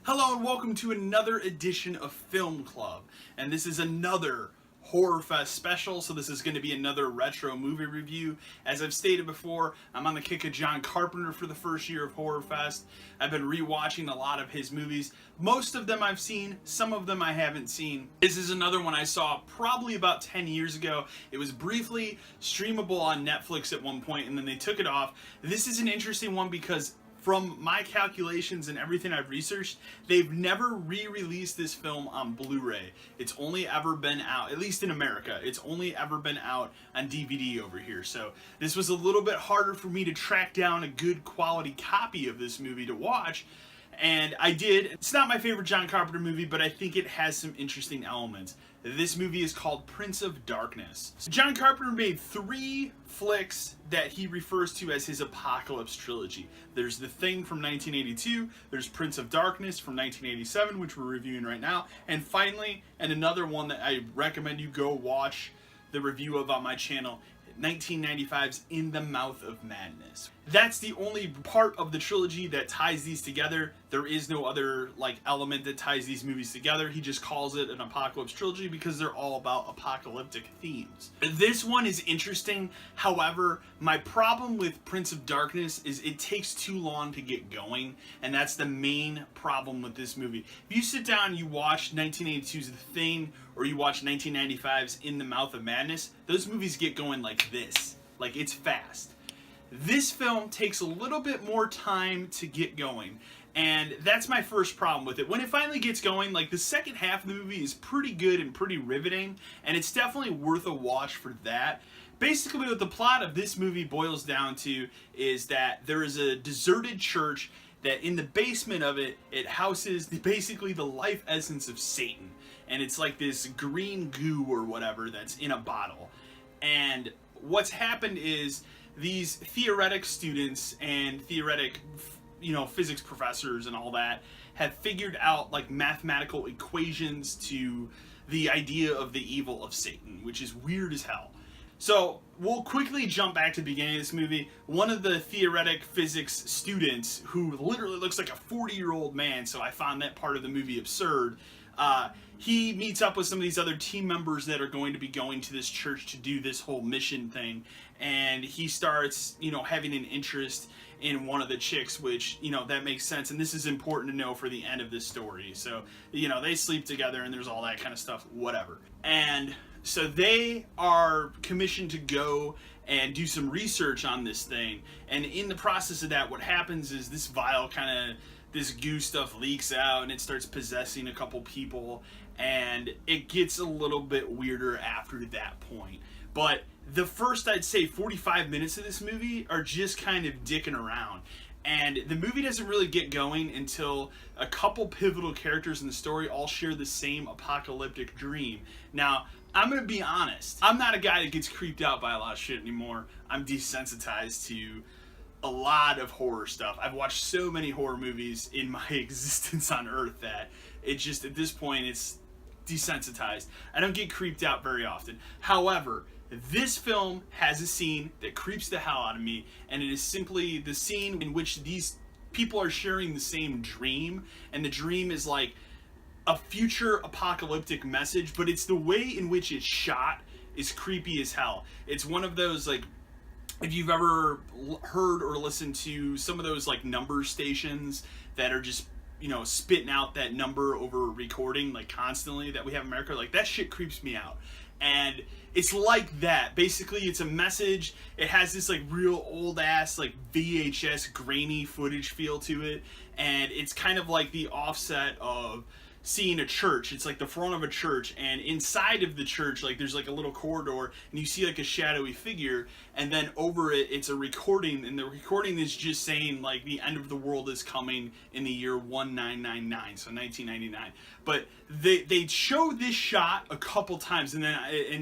Hello and welcome to another edition of Film Club, and this is another Horror Fest special, so this is going to be another retro movie review. As I've stated before, I'm on the kick of John Carpenter for the first year of Horror Fest. I've been rewatching a lot of his movies. Most of them I've seen, some of them I haven't seen. This is another one I saw probably about 10 years ago. It was briefly streamable on Netflix at one point, and then they took it off. This is an interesting one because from my calculations and everything I've researched, they've never re-released this film on Blu-ray. It's only ever been out, at least in America, it's only ever been out on DVD over here. So this was a little bit harder for me to track down a good quality copy of this movie to watch. And I did. It's not my favorite John Carpenter movie, but I think it has some interesting elements. This movie is called Prince of Darkness. John Carpenter made 3 flicks that he refers to as his Apocalypse trilogy. There's The Thing from 1982, there's Prince of Darkness from 1987, which we're reviewing right now, and finally, and another one that I recommend you go watch the review of on my channel, 1995's In the Mouth of Madness. That's the only part of the trilogy that ties these together. There is no other element that ties these movies together. He just calls it an Apocalypse trilogy because they're all about apocalyptic themes. This one is interesting. However, my problem with Prince of Darkness is it takes too long to get going, and that's the main problem with this movie. If you sit down and you watch 1982's The Thing or you watch 1995's In the Mouth of Madness, those movies get going like this. Like, it's fast. This film takes a little bit more time to get going, and that's my first problem with it. When it finally gets going, the second half of the movie is pretty good and pretty riveting, and it's definitely worth a watch for that. Basically, what the plot of this movie boils down to is that there is a deserted church that in the basement of it, it houses basically the life essence of Satan. And it's like this green goo or whatever that's in a bottle. And what's happened is these theoretic students and theoretic, physics professors and all that have figured out mathematical equations to the idea of the evil of Satan, which is weird as hell. So we'll quickly jump back to the beginning of this movie. One of the theoretic physics students, who literally looks like a 40-year-old man, so I found that part of the movie absurd, he meets up with some of these other team members that are going to be going to this church to do this whole mission thing, and he starts, having an interest in one of the chicks, which, that makes sense, and this is important to know for the end of this story. So, they sleep together and there's all that kind of stuff, whatever. And so they are commissioned to go and do some research on this thing, and in the process of that, what happens is this vial this goo stuff leaks out and it starts possessing a couple people, and it gets a little bit weirder after that point. But the first, I'd say, 45 minutes of this movie are just kind of dicking around. And the movie doesn't really get going until a couple pivotal characters in the story all share the same apocalyptic dream. Now, I'm going to be honest. I'm not a guy that gets creeped out by a lot of shit anymore. I'm desensitized to a lot of horror stuff. I've watched so many horror movies in my existence on Earth that it just, at this point, it's desensitized. I don't get creeped out very often. However, this film has a scene that creeps the hell out of me, and it is simply the scene in which these people are sharing the same dream, and the dream is like a future apocalyptic message, but it's the way in which it's shot is creepy as hell. It's one of those, if you've ever heard or listened to some of those number stations that are just, spitting out that number over recording constantly that we have in America, that shit creeps me out. And it's like that. Basically, it's a message. It has this real old ass VHS grainy footage feel to it, and it's kind of like the offset of seeing a church. It's like the front of a church, and inside of the church, there's a little corridor, and you see a shadowy figure, and then over it, it's a recording, and the recording is just saying the end of the world is coming in the year 1999, so 1999. But they show this shot a couple times, and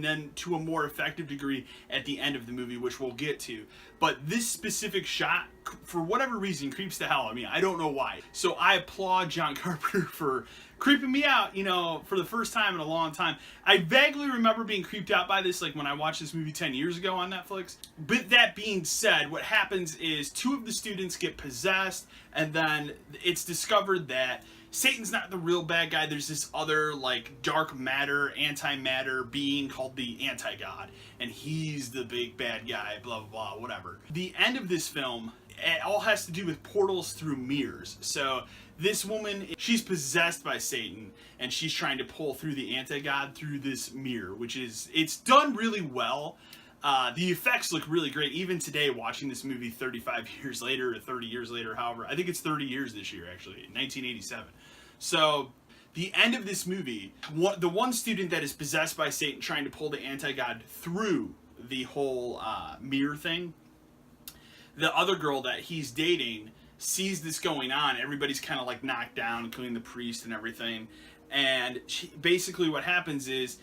then to a more effective degree at the end of the movie, which we'll get to. But this specific shot, for whatever reason, creeps the hell out of me. I don't know why. So I applaud John Carpenter for creeping me out, for the first time in a long time. I vaguely remember being creeped out by this, when I watched this movie 10 years ago on Netflix. But that being said, what happens is 2 of the students get possessed, and then it's discovered that Satan's not the real bad guy. There's this other like dark matter, antimatter being called the anti-god, and he's the big bad guy, blah blah blah, whatever. The end of this film, it all has to do with portals through mirrors. So this woman, she's possessed by Satan, and she's trying to pull through the anti-god through this mirror, which is, it's done really well. The effects look really great. Even today, watching this movie 35 years later, or 30 years later, however, I think it's 30 years this year, actually, 1987. So the end of this movie, the one student that is possessed by Satan trying to pull the anti-god through the whole mirror thing, the other girl that he's dating sees this going on. Everybody's kind of like knocked down, including the priest and everything. And basically what happens is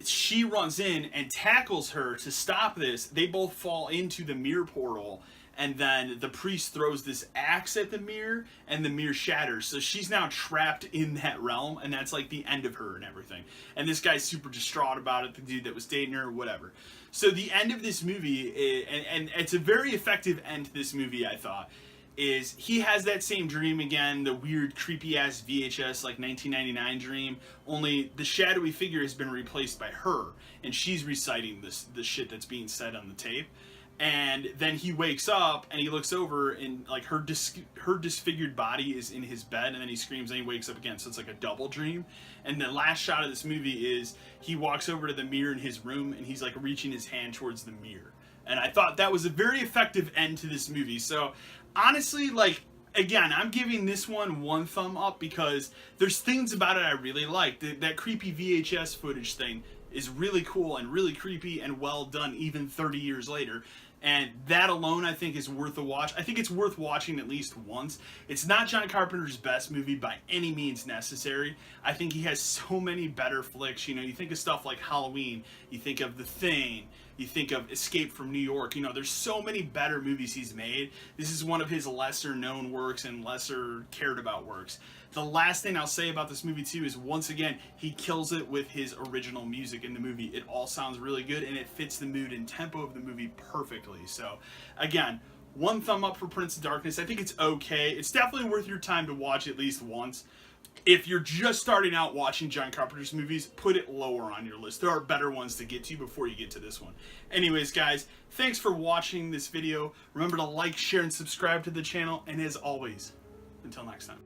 she runs in and tackles her to stop this. They both fall into the mirror portal, and then the priest throws this axe at the mirror, and the mirror shatters. So she's now trapped in that realm, and that's like the end of her and everything. And this guy's super distraught about it, the dude that was dating her, whatever. So the end of this movie, and it's a very effective end to this movie, I thought, is he has that same dream again, the weird creepy ass VHS like 1999 dream, only the shadowy figure has been replaced by her, and she's reciting the shit that's being said on the tape. And then he wakes up and he looks over, and like her disfigured body is in his bed, and then he screams and he wakes up again. So it's like a double dream. And the last shot of this movie is he walks over to the mirror in his room, and he's like reaching his hand towards the mirror. And I thought that was a very effective end to this movie. So honestly, like, again, I'm giving this one thumb up because there's things about it I really like. That creepy VHS footage thing is really cool and really creepy and well done even 30 years later. And that alone, I think, is worth a watch. I think it's worth watching at least once. It's not John Carpenter's best movie by any means necessary. I think he has so many better flicks. You know, you think of stuff like Halloween, you think of The Thing, you think of Escape from New York. You know, there's so many better movies he's made. This is one of his lesser known works and lesser cared about works. The last thing I'll say about this movie too is, once again, he kills it with his original music in the movie. It all sounds really good, and it fits the mood and tempo of the movie perfectly. So again, one thumb up for Prince of Darkness. I think it's okay. It's definitely worth your time to watch at least once. If you're just starting out watching John Carpenter's movies, put it lower on your list. There are better ones to get to before you get to this one. Anyways, guys, thanks for watching this video. Remember to like, share, and subscribe to the channel. And as always, until next time.